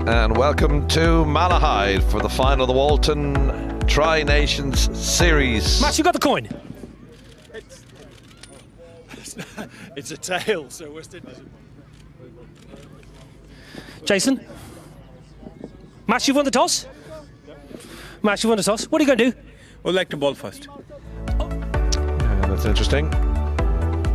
and welcome to Malahide for the final of the Walton Tri-Nations Series. Matt, you got the coin? It's a tail, so West Indies. Jason? Matt, you've won the toss? Matt, you've won the toss. What are you going to do? We'll like the ball first. Yeah, that's interesting.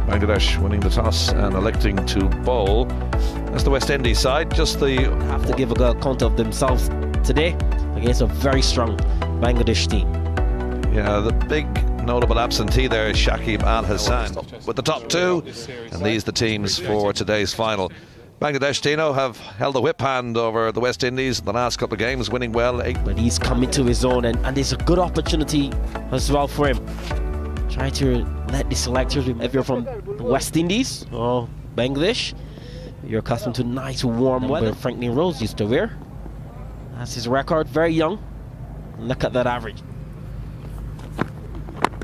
Bangladesh winning the toss and electing to bowl. That's the West Indies side. Just the have to give a good account of themselves today against a very strong Bangladesh team. Yeah, the big notable absentee there is Shakib Al Hassan with the top two, and these the teams for today's final. Bangladesh, Dino, have held the whip hand over the West Indies the last couple of games, winning well. But he's coming to his own, and it's a good opportunity as well for him. Try to let the selectors, if you're from the West Indies or Bangladesh, you're accustomed to nice warm weather Franklin Rose used to wear. That's his record, very young. Look at that average.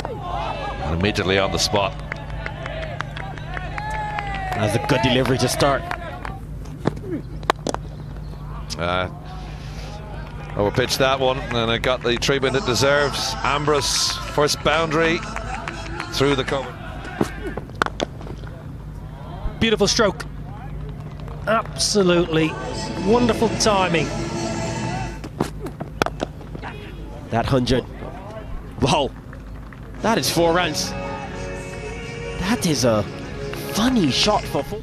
And immediately on the spot. That's a good delivery to start. Overpitched that one, and it got the treatment it deserves. Ambrose, first boundary through the cover. Beautiful stroke. Absolutely wonderful timing. That 100. Wow. That is 4 runs. That is a funny shot for full.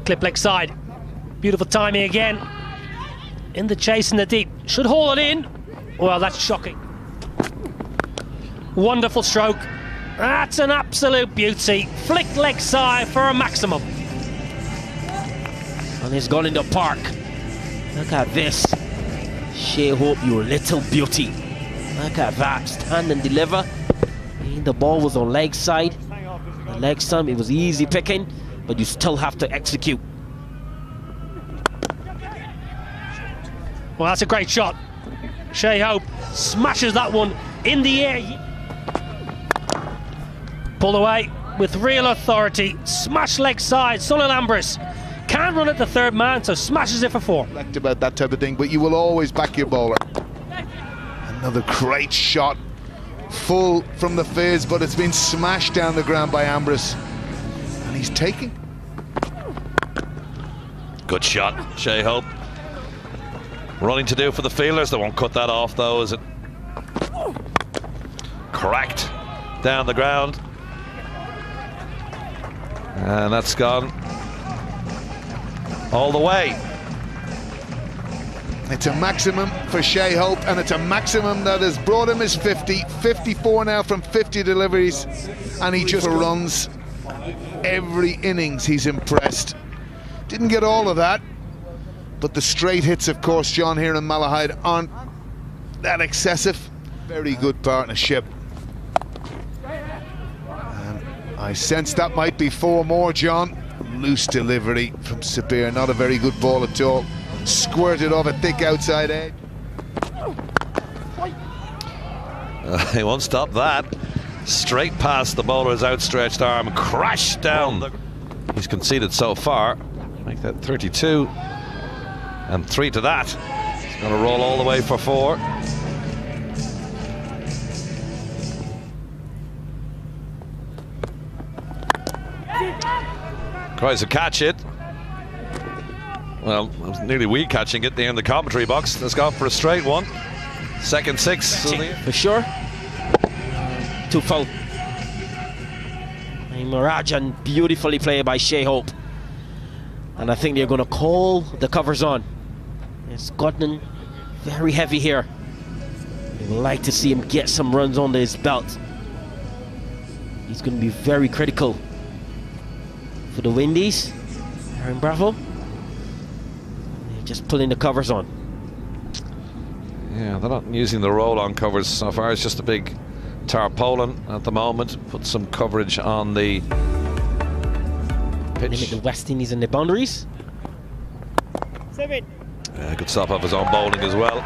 Clip leg side. Beautiful timing again. In the chase in the deep. Should haul it in. Well, that's shocking. Wonderful stroke. That's an absolute beauty. Flick leg side for a maximum. And he's gone in the park. Look at this. Shea Hope, you little beauty. Look at that. Stand and deliver. And the ball was on leg side. The leg stump, it was easy picking, but you still have to execute. Well, that's a great shot. Shea Hope smashes that one in the air. Pull away with real authority. Smash leg side. Sunil Ambrose can't run at the third man, so smashes it for 4. About that type of thing, but you will always back your bowler. Another great shot. Full from the fizz, but it's been smashed down the ground by Ambrose. And he's taking. Good shot, Shea Hope. Running to do for the fielders. They won't cut that off though, is it? Cracked down the ground. And that's gone all the way. It's a maximum for Shea Hope, and it's a maximum that has brought him his 50. 54 now from 50 deliveries, and he just runs. Every innings he's impressed. Didn't get all of that, but the straight hits, of course, John, here in Malahide aren't that excessive. Very good partnership. And I sense that might be 4 more, John. Loose delivery from Sabir, not a very good ball at all. Squirted off a thick outside edge. He won't stop that. Straight past the bowler's outstretched arm, crashed down. He's conceded so far. Make that 32. And 3 to that. He's going to roll all the way for 4. Tries to catch it. Well, it was nearly we catching it there in the commentary box. That's gone for a straight one. Second 6. For sure. 2 foul. Marajan, beautifully played by Shea Hope. And I think they're going to call the covers on. It's gotten very heavy here. They would like to see him get some runs under his belt. He's going to be very critical for the Windies. Aaron Bravo. They're just pulling the covers on. Yeah, they're not using the roll-on covers so far. It's just a big tarpaulin at the moment. Put some coverage on the pitch. Limit the West Indies and the boundaries. 7. Good stop off his own bowling as well.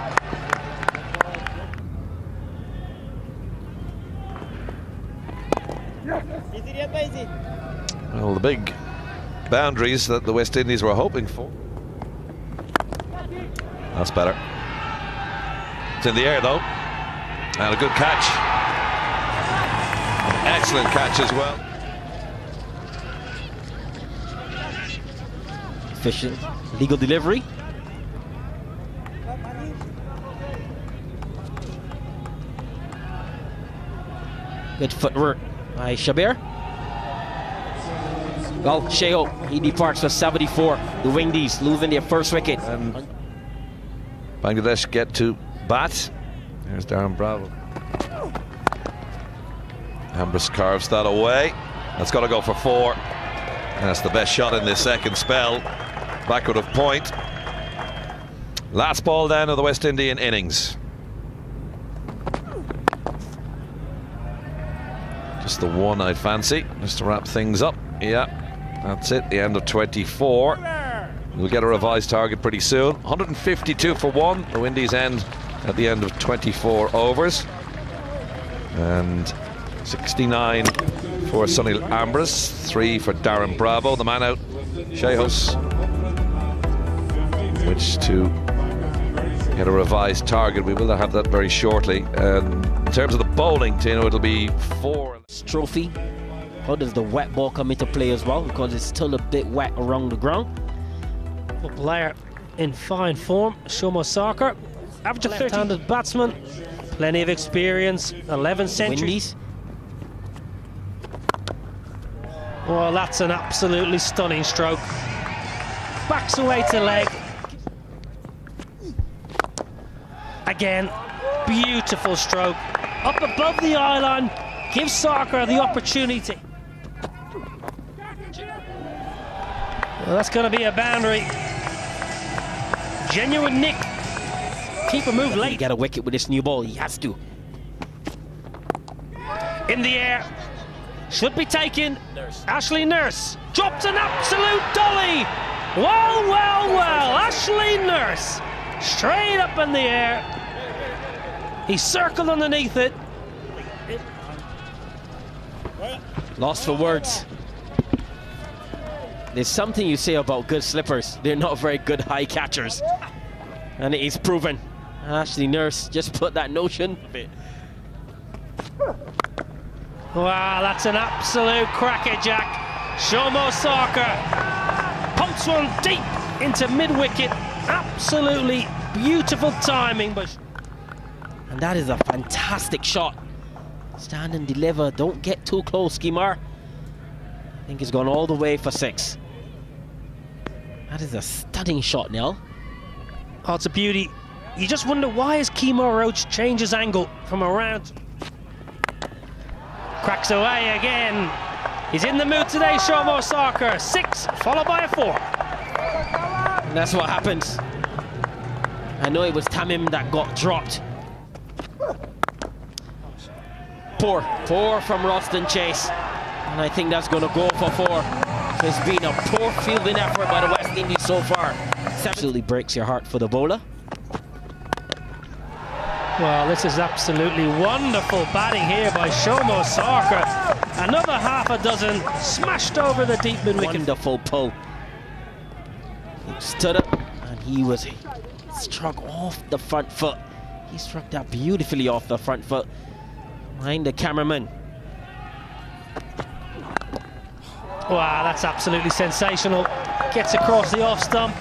Well, the big boundaries that the West Indies were hoping for. That's better. It's in the air though. And a good catch. Excellent catch as well. Efficient legal delivery. Good footwork by Shabir. Well, Sheo, he departs for 74. The Windis losing their first wicket. And Bangladesh get to bat. There's Darren Bravo. Ambrose carves that away. That's got to go for 4. And that's the best shot in this second spell. Backward of point. Last ball down of the West Indian innings. Just the one I'd fancy, just to wrap things up. Yeah, that's it, the end of 24. We'll get a revised target pretty soon. 152 for 1. The Windies end at the end of 24 overs. And 69 for Sunil Ambrose, 3 for Darren Bravo. The man out, Shehos, which to get a revised target. We will have that very shortly. And in terms of the bowling, Tino, it'll be 4. Trophy. How does the wet ball come into play as well? Because it's still a bit wet around the ground. A player in fine form, Shomo Sarkar. Average of left-handed batsman. Plenty of experience. 11 centuries. Well, that's an absolutely stunning stroke. Backs away to leg. Again, beautiful stroke. Up above the eye line, gives Sarkar the opportunity. Well, that's going to be a boundary. Genuine nick. Keeper move late. He get a wicket with this new ball. He has to. In the air. Should be taken. Ashley Nurse drops an absolute dolly. Well, well, well. Ashley Nurse straight up in the air. He circled underneath it. Lost for words. There's something you say about good slippers. They're not very good high catchers. And it is proven. Ashley Nurse just put that notion. Wow, that's an absolute crackerjack. Shomo Sarkar pumps one deep into mid-wicket. Absolutely beautiful timing. And that is a fantastic shot. Stand and deliver. Don't get too close, Skimar. I think he's gone all the way for 6. That is a stunning shot, Neil. Oh, it's a beauty. You just wonder, why has Kemar Roach changed his angle from around? Cracks away again. He's in the mood today, Shomo Sarkar. 6, followed by a 4. And that's what happens. I know it was Tamim that got dropped. Poor from Roston Chase. And I think that's going to go for 4. So it's been a poor fielding effort by the West Indies so far. Absolutely breaks your heart for the bowler. Well, this is absolutely wonderful batting here by Shomo Sarkar. Another half a dozen smashed over the deep mid-wicket. Wonderful pull. He stood up and he struck off the front foot. He struck that beautifully off the front foot. Behind the cameraman. Wow, that's absolutely sensational. Gets across the off stump.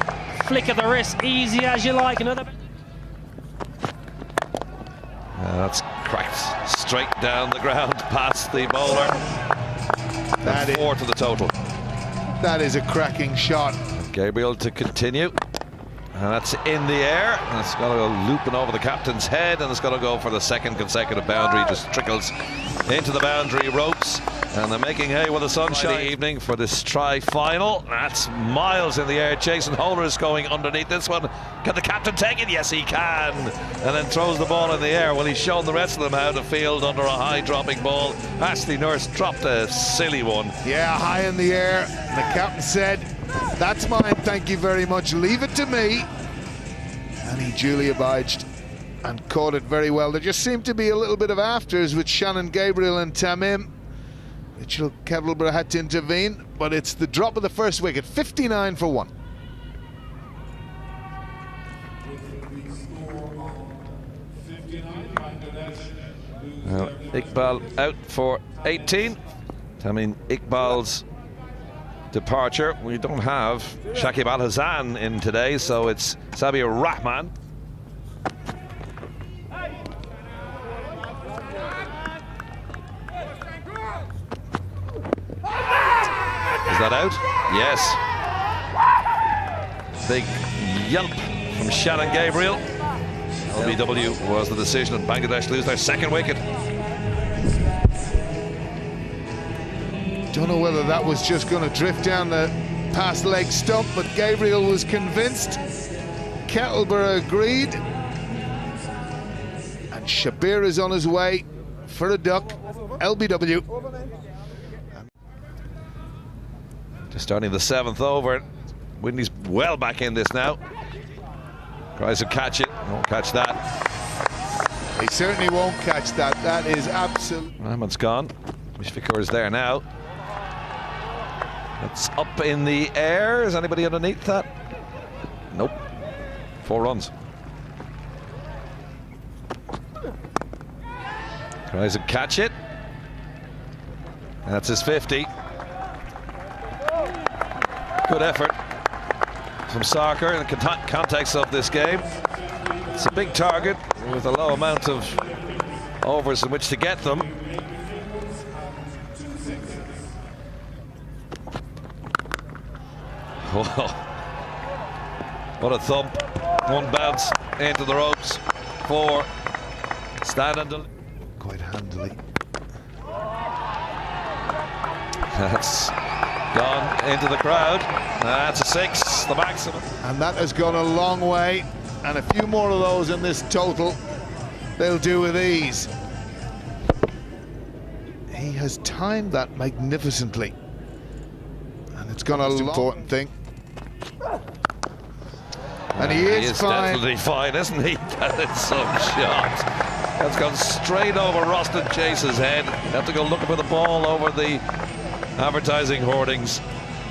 Flick of the wrist, easy as you like. Another. That's cracked straight down the ground past the bowler. That's 4 to the total. That is a cracking shot. Gabriel to continue. And that's in the air. And it's got to go looping over the captain's head. And it's got to go for the second consecutive boundary. Just trickles into the boundary ropes. And they're making hay with the sunshine evening for this tri-final. That's miles in the air. Jason Holder is going underneath this one. Can the captain take it? Yes, he can. And then throws the ball in the air. Well, he's shown the rest of them how to field under a high dropping ball. Ashley Nurse dropped a silly one. Yeah, high in the air. And the captain said, "That's mine, thank you very much. Leave it to me." And he duly obliged and caught it very well. There just seemed to be a little bit of afters with Shannon Gabriel and Tamim. Mitchell Kettleborough had to intervene, but it's the drop of the first wicket, 59 for 1. Iqbal out for 18. I mean, Iqbal's departure. We don't have Shakib Al Hassan in today, so it's Sabir Rahman. Is that out? Yes. Big yelp from Shannon Gabriel. LBW was the decision, and Bangladesh lose their second wicket. Don't know whether that was just going to drift down the past leg stump, but Gabriel was convinced. Kettleborough agreed. And Shabir is on his way for a duck. LBW. Just starting the 7th over. Windis well back in this now. Tries to catch it. Won't catch that. He certainly won't catch that. That is absolute. Rahman's gone. Mishfiqur is there now. It's up in the air. Is anybody underneath that? Nope. 4 runs. Tries to catch it. That's his 50. Good effort from Sarkar in the context of this game. It's a big target with a low amount of overs in which to get them. Whoa. What a thump. 1 bounce into the ropes. 4 stand and deliver. Quite handily. That's gone into the crowd. That's a 6, the maximum. And that has gone a long way. And a few more of those in this total, they'll do with ease. He has timed that magnificently. And it's gone a long important thing. And he is fine. Definitely fine, isn't he? That is some shot. That's gone straight over Roston Chase's head. Have to go looking for the ball over the advertising hoardings.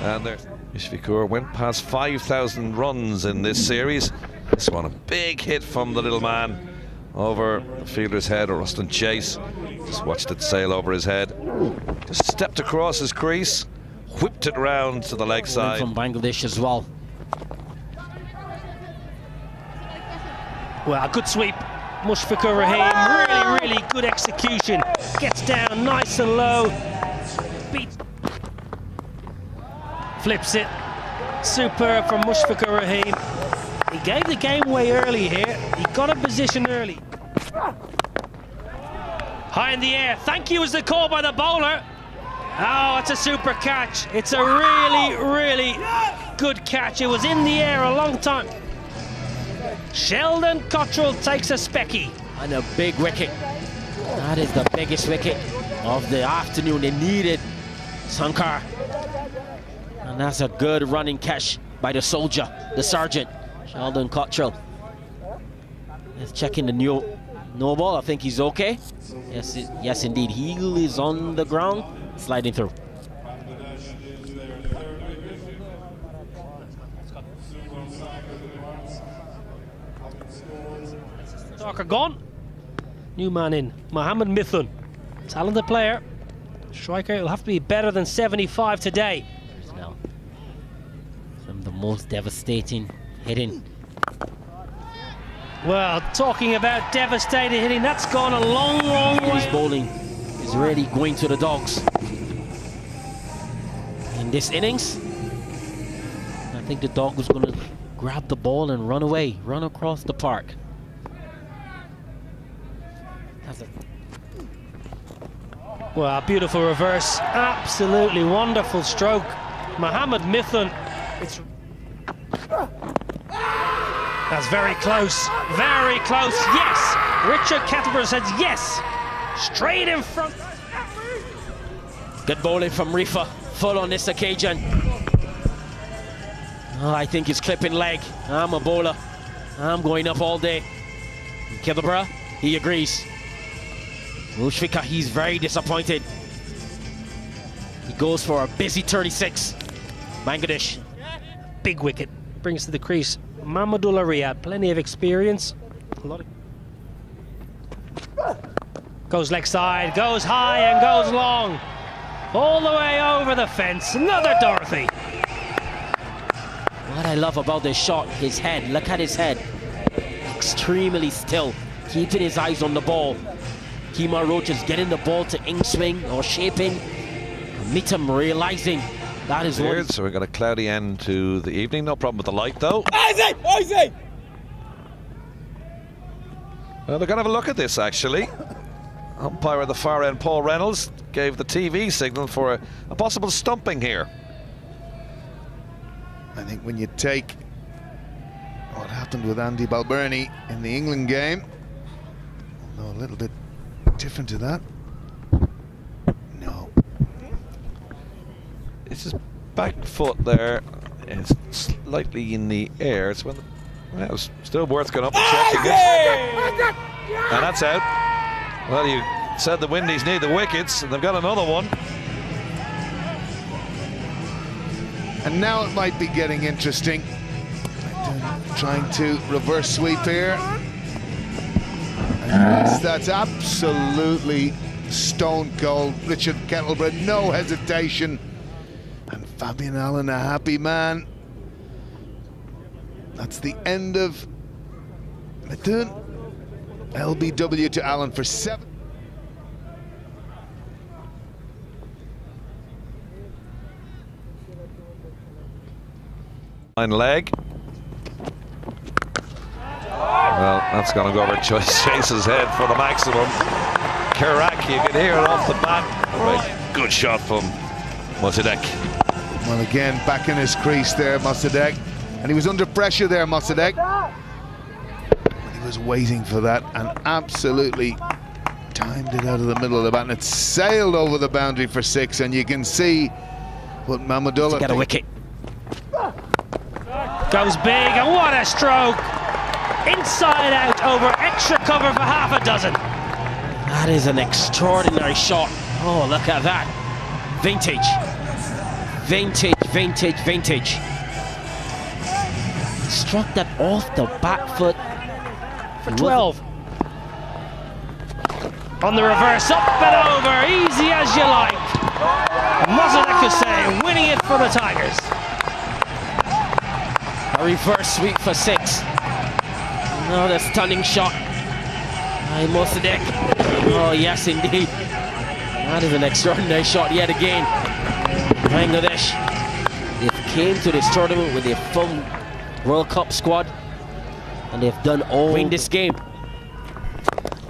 And there's Mishfiqur went past 5,000 runs in this series. This one a big hit from the little man over the fielder's head, or Roston Chase. Just watched it sail over his head. Just stepped across his crease, whipped it round to the leg side. From Bangladesh as well. Well, good sweep. Mushfiqur Rahim, really good execution. Gets down nice and low. Beats. Flips it. Superb from Mushfiqur Rahim. He gave the game away early here. He got a position early. High in the air. Thank you is the call by the bowler. Oh, it's a super catch. It's a really good catch. It was in the air a long time. Sheldon Cottrell takes a specky. And a big wicket. That is the biggest wicket of the afternoon. They needed Sankar. And that's a good running catch by the soldier, the sergeant, Sheldon Cottrell. Let's check in the no ball. I think he's okay. Yes, indeed. Heel is on the ground, sliding through. Darker gone. New man in, Mohammed Mithun. Talented player. Striker will have to be better than 75 today. Now, some of the most devastating hitting. Well, talking about devastating hitting, that's gone a long way. His bowling is really going to the dogs. In this innings, I think the dog was going to grab the ball and run away, run across the park. Well, beautiful reverse, absolutely wonderful stroke. Mohammed Mithun, that's very close, yes! Richard Kettleborough says yes, straight in front. Good bowling from Rifa, full on this occasion. Oh, I think he's clipping leg. I'm a bowler, I'm going up all day. Kettleborough, he agrees. Mushfiqur, he's very disappointed. He goes for a busy 36. Bangladesh. Big wicket, brings to the crease Mahmudullah Riyad, plenty of experience. Goes leg side, goes high and goes long. All the way over the fence. Another Dorothy. What I love about this shot, his head. Look at his head. Extremely still, keeping his eyes on the ball. Kemar Roach is getting the ball to in swing or shaping. Meet him realizing that is Weird, so we've got a cloudy end to the evening. No problem with the light though. Easy! Well, they're going to have a look at this actually. Umpire at the far end, Paul Reynolds, gave the TV signal for a possible stumping here. I think when you take what happened with Andy Balbirnie in the England game, although a little bit different to that. No. It's his back foot there. It's slightly in the air. It's when well, it's still worth going up and checking it. And that's out. Well, you said the Windies need the wickets, and they've got another one. And now it might be getting interesting. Trying to reverse sweep here. And that's absolutely stone cold. Richard Kettleborough, no hesitation. And Fabian Allen, a happy man. That's the end of Mithun. LBW to Allen for 7. Line leg. Well, that's going to go over Chase's head for the maximum. Kirak, you can hear it off the bat. Right, good shot from Mossadegh. Well, again, back in his crease there, Mossadegh. And he was under pressure there, Mossadegh. He was waiting for that and absolutely timed it out of the middle of the bat. And it sailed over the boundary for 6. And you can see what Mamadullah Get a wicket. Goes big, and what a stroke! Inside out over extra cover for half a dozen. That is an extraordinary shot. Oh, look at that. Vintage. Vintage, vintage, vintage. Struck that off the back foot. For 12. On the reverse, up and over, easy as you like. Mossadegh Hussain winning it for the Tigers. A reverse sweep for 6. Another stunning shot by Mossadegh. Oh yes indeed. That is an extraordinary shot yet again. Bangladesh, they came to this tournament with a full World Cup squad and they've done all win this game.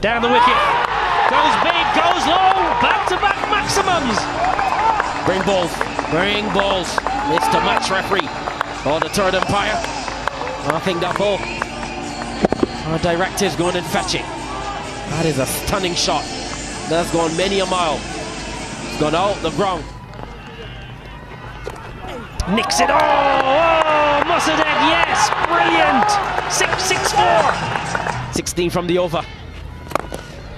Down the wicket, goes big, goes low, back-to-back maximums. Bring balls, Mr. Match Referee or the third umpire. I think that ball, our director's going and fetch it. That is a stunning shot. That's gone many a mile. It's gone out the ground. Nicks it, oh, Mossadegh, yes, brilliant. 6-6-4. 16 from the over.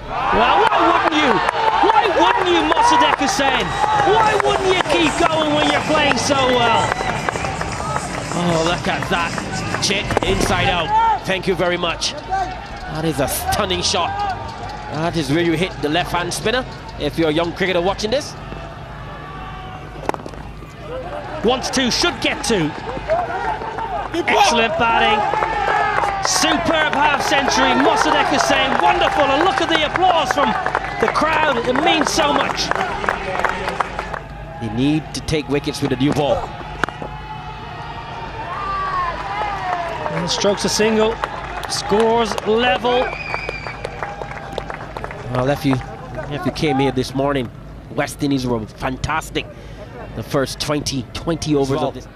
Well, why wouldn't you? Why wouldn't you, Mossadegh Hussain? Why wouldn't you keep going when you're playing so well? Oh, look at that. Chick, inside out. Thank you very much. That is a stunning shot. That is where you hit the left-hand spinner, if you're a young cricketer watching this. Wants to, should get to. Excellent batting. Superb half-century, Mossadegh Hussain, wonderful, and look at the applause from the crowd, it means so much. They need to take wickets with a new ball. And strokes a single, scores level. Well, if you came here this morning, West Indies were fantastic. The first 20 overs of this.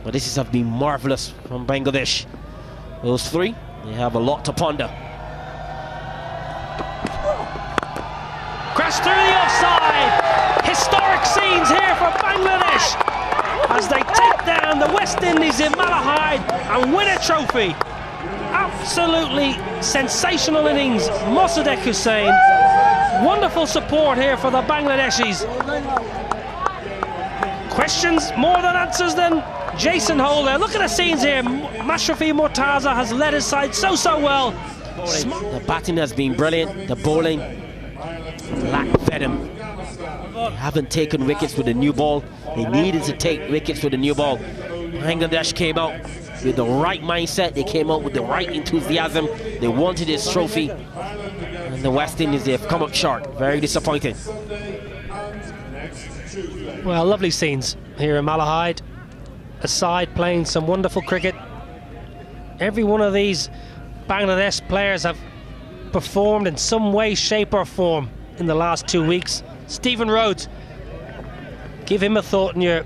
But this has been marvellous from Bangladesh. Those 3, they have a lot to ponder. Crash through the offside. Historic scenes here for Bangladesh as they take down the West Indies in Malahide and win a trophy. Absolutely sensational innings, Mossadegh Hussain. Wonderful support here for the Bangladeshis. Questions more than answers then. Jason Holder, look at the scenes here. Mashrafi Mortaza has led his side so well. The batting has been brilliant, the bowling lack venom. They haven't taken wickets with the new ball. They needed to take wickets with the new ball. Bangladesh came out with the right mindset. They came out with the right enthusiasm. They wanted this trophy. And the West Indies, they've come up short. Very disappointing. Well, lovely scenes here in Malahide. A side playing some wonderful cricket. Every one of these Bangladesh players have performed in some way, shape or form in the last 2 weeks. Stephen Rhodes, give him a thought in your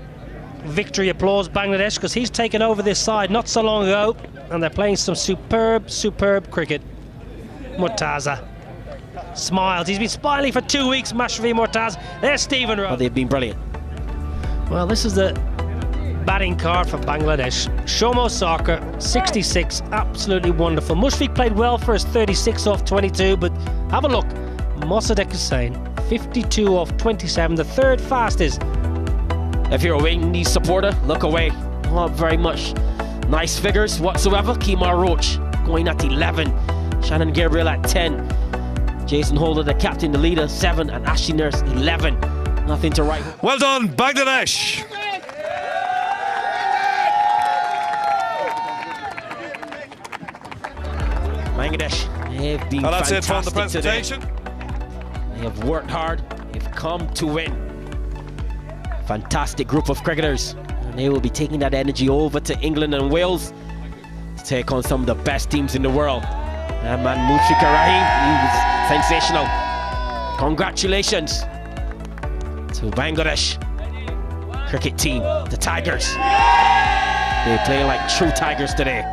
victory applause, Bangladesh, because he's taken over this side not so long ago and they're playing some superb cricket. Murtaza smiles. He's been smiling for 2 weeks, Mashrafi Murtaza. There's Stephen Rhodes. But they've been brilliant. Well, this is the batting card for Bangladesh. Shomo Sarkar, 66, absolutely wonderful. Mushfiq played well for his 36 off 22, but have a look. Mossadegh Hussain, 52 off 27, the third fastest. If you're a Windis supporter, look away. Not very much nice figures whatsoever. Kemar Roach going at 11. Shannon Gabriel at 10. Jason Holder, the captain, the leader, 7. And Ashley Nurse, 11. Nothing to write. Well done, Bangladesh. Bangladesh, they've been That's it from the fantastic presentation. today. They have worked hard. They've come to win. Fantastic group of cricketers. And they will be taking that energy over to England and Wales to take on some of the best teams in the world. And man, Mushfiq Rahim, he was sensational. Congratulations to Bangladesh cricket team, the Tigers. They're playing like true Tigers today.